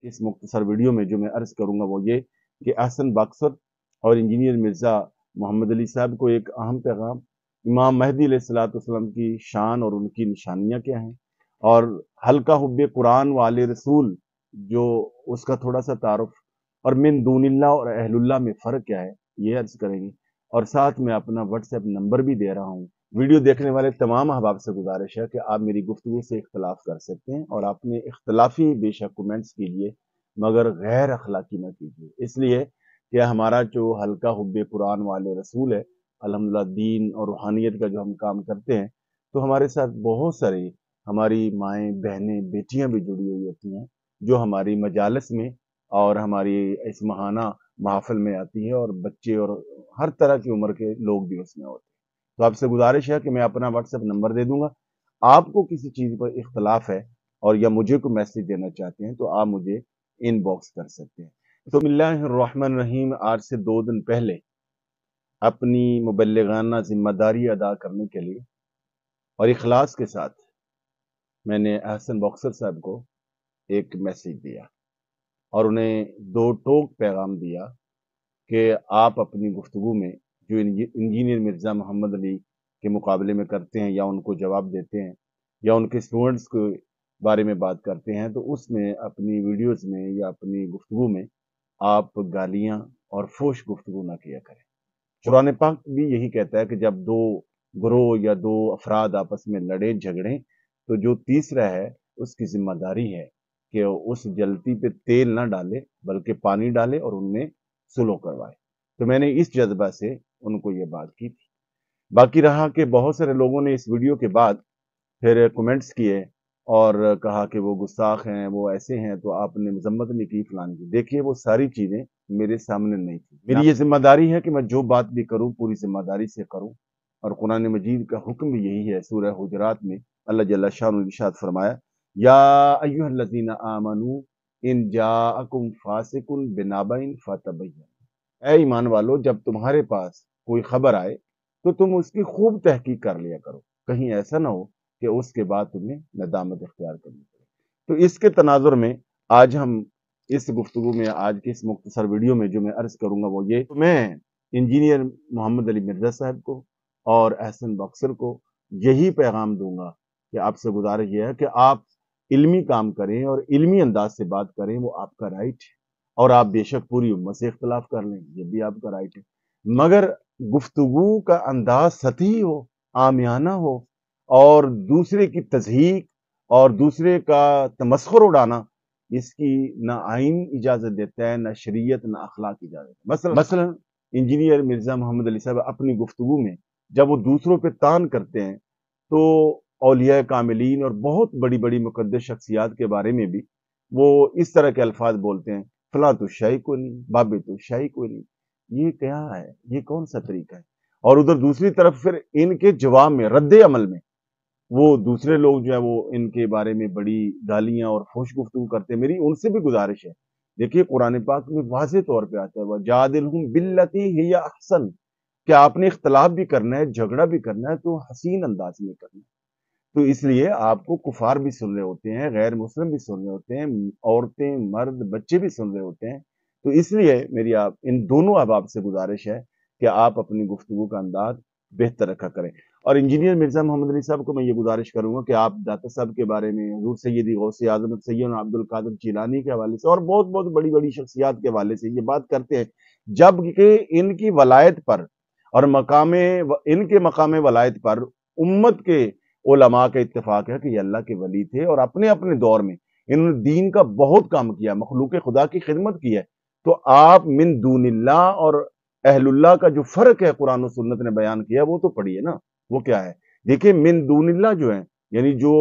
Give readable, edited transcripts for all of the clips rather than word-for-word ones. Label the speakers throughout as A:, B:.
A: इस मुख्तसर वीडियो में जो मैं अर्ज करूंगा वो ये कि अहसन बक्सर और इंजीनियर मिर्ज़ा मोहम्मद अली साहब को एक अहम पैगाम, इमाम महदी अलैहिस्सलाम की शान और उनकी निशानियां क्या हैं, और हल्का हुब्बे कुरान वाले रसूल जो उसका थोड़ा सा तारुफ, और मिन दूनिल्लाह और अहलुल्लाह में फ़र्क क्या है, ये अर्ज करेंगे। और साथ में अपना व्हाट्सएप नंबर भी दे रहा हूँ। वीडियो देखने वाले तमाम अहबाब से गुजारिश है कि आप मेरी गुफ्तगू से इख्तलाफ कर सकते हैं और आपने इख्तलाफी बेशक कमेंट्स कीजिए, मगर गैर अखलाकी न कीजिए, इसलिए कि हमारा जो हल्का हुब्बे कुरान वाले रसूल है, अल्हम्दुलिल्लाह दीन और रूहानियत का जो हम काम करते हैं, तो हमारे साथ बहुत सारी हमारी माएँ, बहनें, बेटियाँ भी जुड़ी हुई होती हैं, जो हमारी मजालिस में और हमारी इस महाना महफ़िल में आती है, और बच्चे और हर तरह की उम्र के लोग भी उसमें होते हैं। तो आपसे गुजारिश है कि मैं अपना व्हाट्सएप नंबर दे दूंगा। आपको किसी चीज़ पर इख्तलाफ है और या मुझे को मैसेज देना चाहते हैं तो आप मुझे इनबॉक्स कर सकते हैं। तो बिस्मिल्लाहिर्रहमानिर्रहीम, आज से 2 दिन पहले अपनी मुबल्लिगाना ज़िम्मेदारी अदा करने के लिए और इखलास के साथ मैंने अहसन बॉक्सर साहब को एक मैसेज दिया और उन्हें 2 टोक पैगाम दिया कि आप अपनी गुफ्तगू में जो इंजीनियर मिर्ज़ा मोहम्मद अली के मुकाबले में करते हैं या उनको जवाब देते हैं या उनके स्टूडेंट्स के बारे में बात करते हैं, तो उसमें अपनी वीडियोस में या अपनी गुफ्तगू में आप गालियां और फोश गुफ्तगू ना किया करें। कुरान पाक भी यही कहता है कि जब 2 ग्रोह या 2 अफराद आपस में लड़े झगड़ें, तो जो तीसरा है उसकी जिम्मेदारी है कि उस जलती पे तेल ना डाले बल्कि पानी डाले और उनमें सुलह करवाए। तो मैंने इस जज्बा से उनको ये बात की थी। बाकी रहा कि बहुत सारे लोगों ने इस वीडियो के बाद फिर कमेंट्स किए और कहा कि वो गुस्ताख हैं, वो ऐसे हैं, तो आपने मजम्मत नहीं की, फलानी की। देखिए, वो सारी चीजें मेरे सामने नहीं थी। मेरी ये जिम्मेदारी है कि मैं जो बात भी करूं पूरी जिम्मेदारी से करूं, और कुरान मजीद का हुक्म भी यही है। सूरह हुजरात में अल्लाह जल्ल शान इरशाद फरमाया, या अय्युहल्लज़ीना आमनू इन जाअकुम फासिकुन बिनाबाइन फतबय्यन, ऐ ईमान वालो, जब तुम्हारे पास कोई खबर आए तो तुम उसकी खूब तहकीक कर लिया करो, कहीं ऐसा ना हो कि उसके बाद तुम्हें नदामत इख्तियार करनी पड़े। तो इसके तनाजुर में आज हम इस गुफ्तगू में, आज के इस मुख्तसर वीडियो में जो मैं अर्ज करूंगा वो ये, तो मैं इंजीनियर मोहम्मद अली मिर्जा साहब को और अहसन बक्सर को यही पैगाम दूंगा कि आपसे गुजारिश यह है कि आप इल्मी काम करें और इल्मी अंदाज से बात करें, वो आपका राइट है। और आप बेशक पूरी उम्मत से इख्तलाफ कर लें, ये भी आपका राइट है, मगर गुफ्तगू का अंदाज सतही हो, आमियाना हो, और दूसरे की तज़हीक और दूसरे का तमस्खुर उड़ाना, इसकी ना आइन इजाजत देता है, ना शरीयत, ना अखलाक इजाजत। मसलन इंजीनियर मिर्जा मोहम्मद अली साहब अपनी गुफ्तगू में जब वो दूसरों पे तान करते हैं, तो औलिया कामिलीन और बहुत बड़ी बड़ी मुकद्दस शख्सियात के बारे में भी वो इस तरह के अल्फाज बोलते हैं, फला तो शाही को नहीं, बाबे तो शाही को नहीं। ये क्या है? ये कौन सा तरीका है? और उधर दूसरी तरफ फिर इनके जवाब में, रद्दे अमल में, वो दूसरे लोग जो है वो इनके बारे में बड़ी गालियां और फौश गुफ्तगू करते हैं। मेरी उनसे भी गुजारिश है, देखिए कुरान पाक में वाज़ेह तौर पे आता है, वजादिलहुम बिल्लती हिया अहसन, कि आपने इख्तलाफ भी करना है, झगड़ा भी करना है, तो हसीन अंदाज में करना है। तो इसलिए आपको कुफार भी सुन रहे होते हैं, गैर मुस्लिम भी सुन रहे होते हैं, औरतें, मर्द, बच्चे भी सुन रहे होते हैं। तो इसलिए मेरी आप इन दोनों अहबाब से गुजारिश है कि आप अपनी गुफ्तगू का अंदाज बेहतर रखा करें। और इंजीनियर मिर्जा मोहम्मद अली साहब को मैं ये गुजारिश करूंगा कि आप दाता साहब के बारे में, हुजूर सैयदी गौसे आजम सैयद अब्दुल कादिर जिलानी के हवाले से और बहुत बहुत बड़ी बड़ी शख्सियात के हवाले से ये बात करते हैं, जबकि इनकी वलायत पर और इनके मकाम वलायत पर उम्मत के उलमा का इत्तेफाक है कि ये अल्लाह के वली थे और अपने अपने दौर में इन्होंने दीन का बहुत काम किया, मखलूक खुदा की खिदमत की है। तो आप मिन दूनिल्लाह और अहलुल्लाह का जो फर्क है कुरान और सुन्नत ने बयान किया, वो तो पढ़िए ना, वो क्या है। देखिए, मिन दूनिल्लाह जो है, यानी जो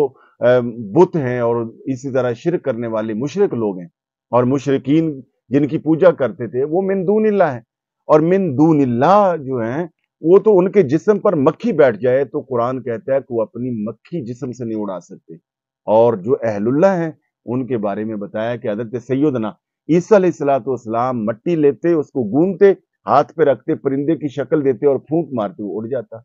A: बुत हैं और इसी तरह शिरक करने वाले मुशरिक लोग हैं और मुशरिकीन जिनकी पूजा करते थे, वो मिन दूनिल्लाह है। और मिन दूनिल्लाह जो है, वो तो उनके जिस्म पर मक्खी बैठ जाए तो कुरान कहता है कि वो अपनी मक्खी जिस्म से नहीं उड़ा सकते। और जो अहलुल्लाह हैं, उनके बारे में बताया कि हज़रत सैयदना ईसा अलैहिस्सलाम मट्टी लेते, उसको गूंथते, हाथ पे रखते, परिंदे की शक्ल देते और फूंक मारते, वो उड़ जाता।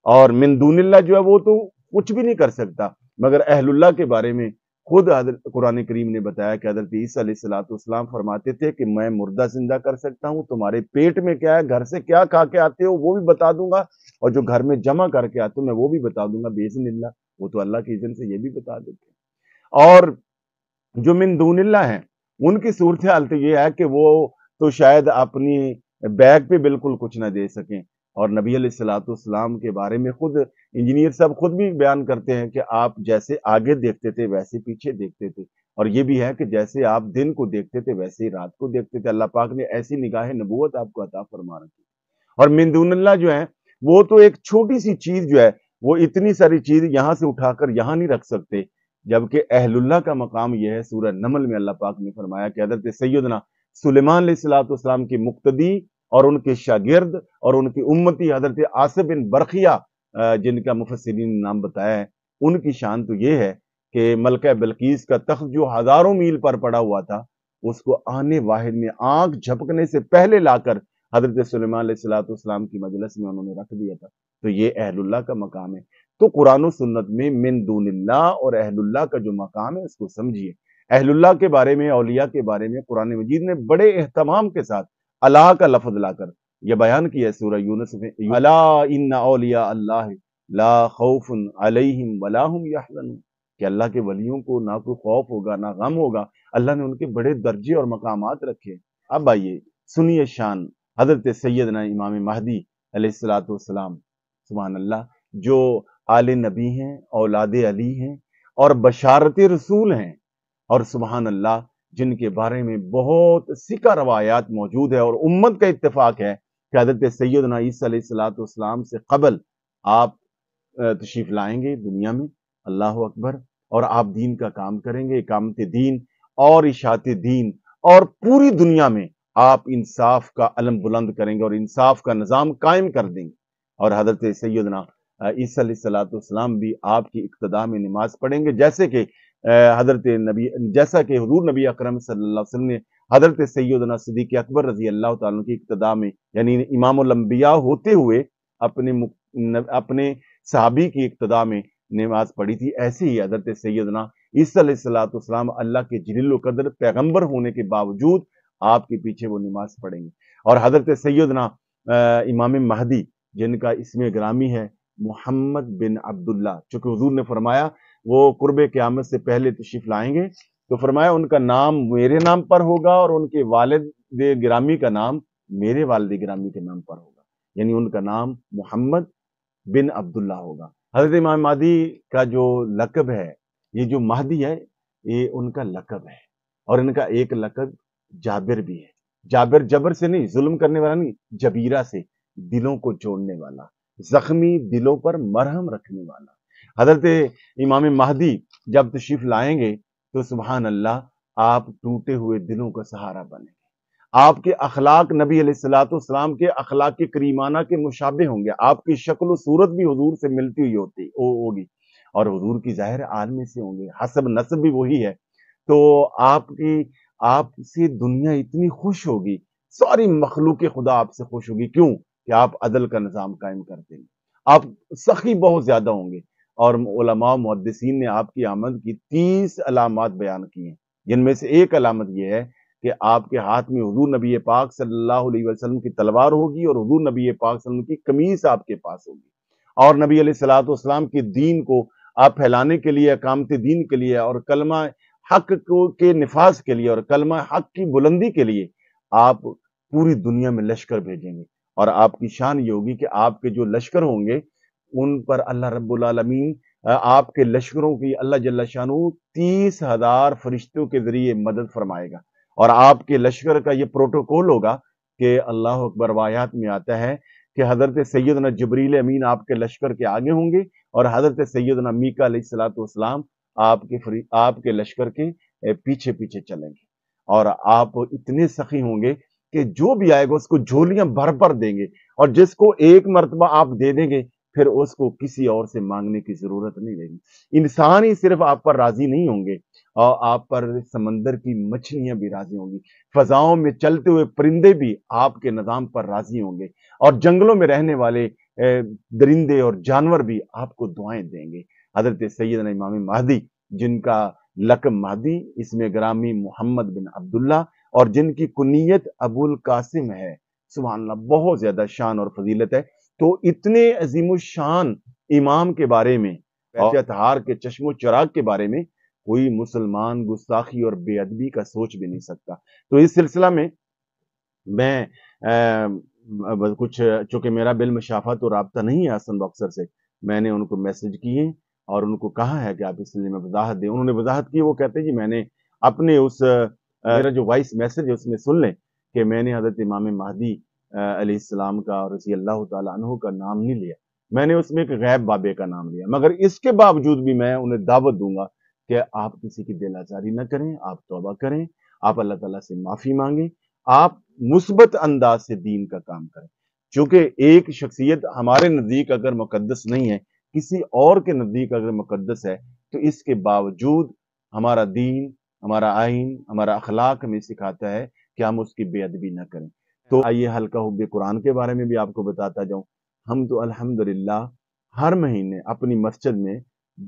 A: और मिन दूनिल्लाह जो है वो तो कुछ भी नहीं कर सकता, मगर अहलुल्लाह के बारे में خود قرآن کریم نے بتایا کہ حضرت عیسیٰ علیہ السلام فرماتے تھے کہ میں مردہ زندہ کر سکتا ہوں، تمہارے پیٹ میں کیا ہے، گھر سے کیا کھا کے آتے ہو وہ بھی بتا دوں گا، اور جو گھر میں جمع کر کے آتے ہو میں وہ بھی بتا دوں گا باذن اللہ۔ وہ تو اللہ کی اذن سے یہ بھی بتا دیتے ہیں۔ اور جو من دون اللہ ہیں ان کی صورتحال تو یہ ہے کہ وہ تو شاید اپنی بیگ پہ بالکل کچھ نہ دے سکیں، اور نبی علیہ السلام کے بارے میں خود انجینئر صاحب خود بھی بیان کرتے ہیں کہ آپ جیسے آگے دیکھتے تھے ویسے پیچھے دیکھتے تھے، اور یہ بھی ہے کہ جیسے آپ دن کو دیکھتے تھے ویسے ہی رات کو دیکھتے تھے۔ اللہ پاک نے ایسی نگاہ نبوت آپ کو عطا فرما رکھی۔ اور من دون اللہ جو ہے وہ تو ایک چھوٹی سی چیز جو ہے وہ اتنی ساری چیز یہاں سے اٹھا کر یہاں نہیں رکھ سکتے، جبکہ اہل اللہ کا مقام یہ ہے۔ سورہ نمل میں اللہ پاک نے فرمایا کہ حضرت سیدنا سلیمان علیہ السلام کی مقتدی اور ان کے شاگرد اور ان کی امتی حضرت آصف بن برقیہ جن کا مفسرین نے نام بتایا ہے، ان کی شان تو یہ ہے کہ ملکہ بلقیس کا تخت جو ہزاروں میل پر پڑا ہوا تھا اس کو آنے واحد میں آنکھ جھپکنے سے پہلے لا کر حضرت سلیمان علیہ السلام کی مجلس میں انہوں نے رکھ دیا تھا۔ تو یہ اہل اللہ کا مقام ہے۔ تو قرآن و سنت میں من دون اللہ اور اہل اللہ کا جو مقام ہے اس کو سمجھیے۔ اہل اللہ کے بارے میں، اولیاء کے بارے میں قرآن مجید نے بڑے اہتمام کے ساتھ اللہ کا لفظ لا کر یہ بیان کیا ہے سورہ یونس میں، الا ان اولیاء اللہ لا خوف علیہم ولا هم یحزنون، کہ اللہ کے ولیوں کو نہ کوئی خوف ہوگا نہ غم ہوگا۔ اللہ نے ان کے بڑے درجے اور مقامات رکھے۔ اب آئیے سنیے شان حضرت سیدنا امام مہدی علیہ السلام، سبحان اللہ، جو آل نبی ہیں، اولاد علی ہیں اور بشارت رسول ہیں، اور سبحان اللہ جن کے بارے میں بہت سکہ روایات موجود ہے، اور امت کا اتفاق ہے کہ حضرت سیدنا عیسیٰ علیہ السلام سے قبل آپ تشریف لائیں گے دنیا میں، اللہ اکبر، اور آپ دین کا کام کریں گے، اقامت دین اور اشاعت دین، اور پوری دنیا میں آپ انصاف کا علم بلند کریں گے اور انصاف کا نظام قائم کر دیں گے۔ اور حضرت سیدنا عیسیٰ علیہ السلام بھی آپ کی اقتداء میں نماز پڑھیں گے، جیسے کہ حضور نبی اکرم صلی اللہ علیہ وسلم نے حضرت سیدنا صدیق اکبر رضی اللہ تعالیٰ کی اقتداء میں، یعنی امام الانبیاء ہوتے ہوئے اپنے صحابی کی اقتداء میں نماز پڑھی تھی۔ ایسے ہی حضرت سیدنا عیسیٰ علیہ السلام اللہ کے جلیل و قدر پیغمبر ہونے کے باوجود آپ کے پیچھے وہ نماز پڑھیں گے۔ اور حضرت سیدنا امام مہدی جن کا اسم گرامی ہے محمد بن عبداللہ، چونکہ حضور نے فرمایا وہ قرب قیامت سے پہلے تشریف لائیں گے، تو فرمایا ان کا نام میرے نام پر ہوگا اور ان کے والد گرامی کا نام میرے والد گرامی کے نام پر ہوگا، یعنی ان کا نام محمد بن عبداللہ ہوگا۔ حضرت امام مہدی کا جو لقب ہے، یہ جو مہدی ہے یہ ان کا لقب ہے، اور ان کا ایک لقب جابر بھی ہے۔ جابر جبر سے نہیں، ظلم کرنے والا نہیں، جبیرہ سے، دلوں کو جوڑنے والا، زخمی دلوں پر مرہم رکھنے والا۔ حضرت امام مہدی جب تشریف لائیں گے تو سبحان اللہ آپ ٹوٹے ہوئے دلوں کا سہارا بنیں گے۔ آپ کے اخلاق نبی علیہ السلام کے اخلاق کریمانہ کے مشابہ ہوں گے، آپ کی شکل و صورت بھی حضور سے ملتی ہوئی ہوگی، اور حضور کی ظاہر عالم سے ہوں گے، حسب نسب بھی وہی ہے۔ تو آپ سے دنیا اتنی خوش ہوگی، ساری مخلوق خدا آپ سے خوش ہوگی۔ کیوں؟ کہ آپ عدل کا نظام قائم کرتے ہیں، آپ سخی بہت زیادہ ہوں گے۔ اور علماء محدثین نے آپ کی آمد کی 30 علامات بیان کی ہیں، جن میں سے ایک علامت یہ ہے کہ آپ کے ہاتھ میں حضور نبی پاک صلی اللہ علیہ وسلم کی تلوار ہوگی، اور حضور نبی پاک صلی اللہ علیہ وسلم کی قمیص آپ کے پاس ہوگی، اور نبی علیہ السلام کے دین کو آپ پھیلانے کے لیے، اقامت دین کے لیے، اور کلمہ حق کے نفاذ کے لیے، اور کلمہ حق کی بلندی کے لیے آپ پوری دنیا میں لشکر بھیجیں گے۔ اور آپ کی شان یہ ہوگی کہ آپ کے جو لشکر ہوں گے ان پر اللہ رب العالمین آپ کے لشکروں کی اللہ جل شانہ 30,000 فرشتوں کے ذریعے مدد فرمائے گا، اور آپ کے لشکر کا یہ پروٹوکول ہوگا کہ اللہ اکبر، روایات میں آتا ہے کہ حضرت سیدنا جبریل امین آپ کے لشکر کے آگے ہوں گے، اور حضرت سیدنا میکا علیہ السلام آپ کے لشکر کے پیچھے پیچھے چلیں گے، اور آپ اتنے سخی ہوں گے کہ جو بھی آئے گا اس کو جھولیاں بھر دیں گے، اور جس کو ایک مرتبہ آپ دے دیں گے پھر اس کو کسی اور سے مانگنے کی ضرورت نہیں رہے گی۔ انسان ہی صرف آپ پر راضی نہیں ہوں گے، اور آپ پر سمندر کی مچھلیاں بھی راضی ہوں گی، فضاؤں میں چلتے ہوئے پرندے بھی آپ کے نظام پر راضی ہوں گے، اور جنگلوں میں رہنے والے درندے اور جانور بھی آپ کو دعائیں دیں گے۔ حضرت سیدنا امام مہدی جن کا लकब महदी, इसमें ग्रामी मोहम्मद बिन अब्दुल्ला और जिनकी कुनियत अबुल कासिम है। सुभान अल्लाह, बहुत ज्यादा शान और फजीलत है। तो इतने अजीम शान इमाम के बारे में और अतहार के चश्मो चराग के बारे में कोई मुसलमान गुस्ताखी और बेअदबी का सोच भी नहीं सकता। तो इस सिलसिला में मैं कुछ, चूंकि मेरा बिलमुशाफत और राब्ता नहीं है हसन बॉक्सर से, मैंने उनको मैसेज किए और उनको कहा है कि आप इस लिए में वजाहत दें। उन्होंने वजाहत की, वो कहते हैं जी मैंने अपने उस मेरा जो वॉइस मैसेज है उसमें सुन लें कि मैंने हजरत इमाम महदी अलैहिस्सलाम का और रज़ी अल्लाह तआला अन्हु का नाम नहीं लिया, मैंने उसमें एक गैब बाबे का नाम लिया। मगर इसके बावजूद भी मैं उन्हें दावत दूंगा कि आप किसी की दिल आजारी न करें, आप तौबा करें, आप अल्लाह ताला से माफी मांगे, आप मुस्बत अंदाज से दीन का काम करें। क्योंकि एक शख्सियत हमारे नजदीक अगर मुकद्दस नहीं है, किसी और के नजदीक अगर मुकद्दस है, तो इसके बावजूद हमारा दीन, हमारा आइन, हमारा अखलाक हमें सिखाता है कि हम उसकी बेअदबी न करें। तो आइए हल्का हुब्बे कुरान के बारे में भी आपको बताता जाऊं। हम तो अल्हम्दुलिल्लाह हर महीने अपनी मस्जिद में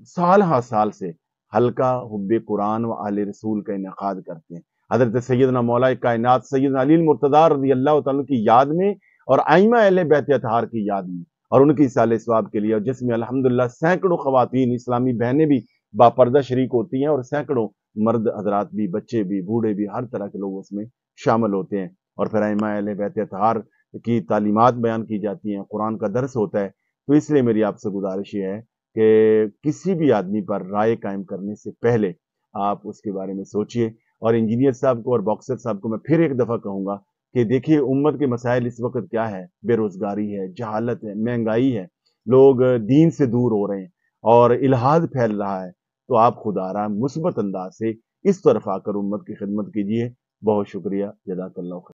A: साल हा साल से हल्का हुब्बे कुरान व आले रसूल का इनेकाद करते हैं। हजरत सैयदना मौला कायनात सैयदना अली मुर्तज़ा रज़ियल्लाहु तआला की याद में और आइमा अहले बैत अतहार की याद में और उनकी साले सवाब के लिए, और जिसमें अल्हम्दुलिल्लाह सैकड़ों खवातीन इस्लामी बहनें भी बापर्दा शरीक होती हैं और सैकड़ों मर्द हजरात भी, बच्चे भी, बूढ़े भी, हर तरह के लोग उसमें शामिल होते हैं। और फिर आइमा अहले बैत अतहार की तालीमात बयान की जाती हैं, कुरान का दर्स होता है। तो इसलिए मेरी आपसे गुजारिश ये है कि किसी भी आदमी पर राय कायम करने से पहले आप उसके बारे में सोचिए। और इंजीनियर साहब को और बॉक्सर साहब को मैं फिर एक दफा कहूंगा कि देखिए उम्मत के मसाइल इस वक्त क्या है, बेरोजगारी है, जहालत है, महंगाई है, लोग दीन से दूर हो रहे हैं और इल्हाद फैल रहा है। तो आप खुदारा मुस्बत अंदाज से इस तरफ आकर उम्मत की खिदमत कीजिए। बहुत शुक्रिया, जज़ाकल्लाह खैर।